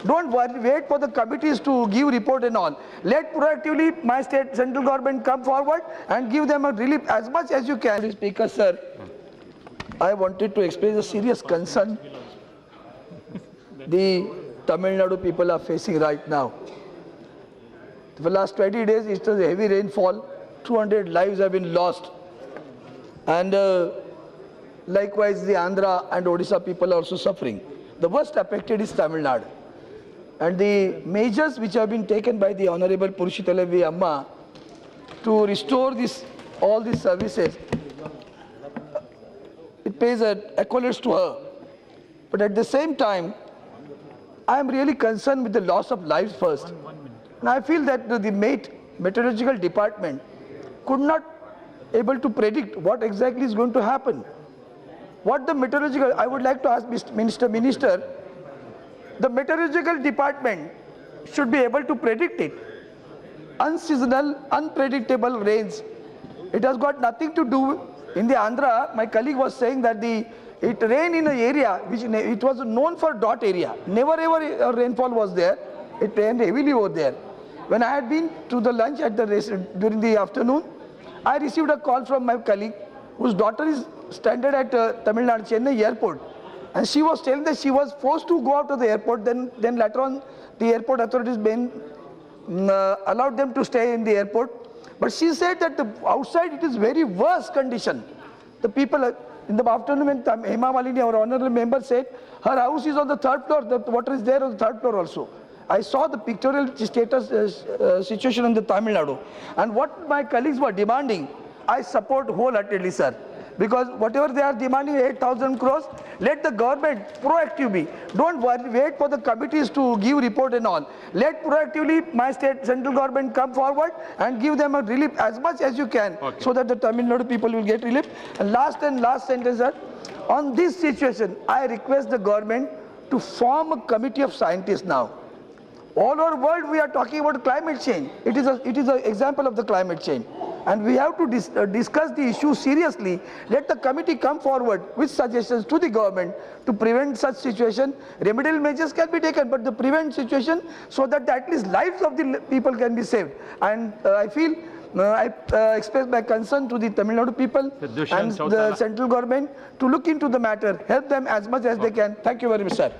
Don't wait for the committees to give report and all. Let proactively my state central government come forward and give them a relief as much as you can. Speaker sir, I wanted to express a serious concern the Tamil Nadu people are facing right now. For the last 20 days it was a heavy rainfall, 200 lives have been lost, and likewise the Andhra and Odisha people are also suffering. The worst affected is Tamil Nadu. And the measures which have been taken by the Honorable Purushottam V. Amma to restore all these services, it pays accolades to her. But at the same time, I am really concerned with the loss of lives first. And I feel that the meteorological department could not able to predict what exactly is going to happen. What the meteorological, I would like to ask Minister, the meteorological department should be able to predict it. Unseasonal, unpredictable rains. It has got nothing to do. In the Andhra, my colleague was saying that it rained in an area which it was known for dot area. Never ever rainfall was there. It rained heavily over there. When I had been to the lunch at during the afternoon, I received a call from my colleague whose daughter is stranded at Tamil Nadu, Chennai airport. And she was telling that she was forced to go out of the airport. Then later on, the airport authorities allowed them to stay in the airport. But she said that outside it is very worse condition. The people in the afternoon when Hema Malini, our honorable member, said her house is on the 3rd floor. The water is there on the 3rd floor also. I saw the pictorial status situation in the Tamil Nadu. And what my colleagues were demanding, I support wholeheartedly, sir. Because whatever they are demanding, 8,000 crores, let the government proactively, don't wait for the committees to give report and all. Let proactively my state central government come forward and give them a relief as much as you can, so that the Tamil Nadu people will get relief. And last sentence, sir. On this situation, I request the government to form a committee of scientists now. All over the world we are talking about climate change. It is an example of the climate change. And we have to discuss the issue seriously. Let the committee come forward with suggestions to the government to prevent such situation. Remedial measures can be taken, but to prevent situation so that at least lives of the people can be saved. And I feel, I express my concern to the Tamil Nadu people and the central government to look into the matter, help them as much as they can. Thank you very much, sir.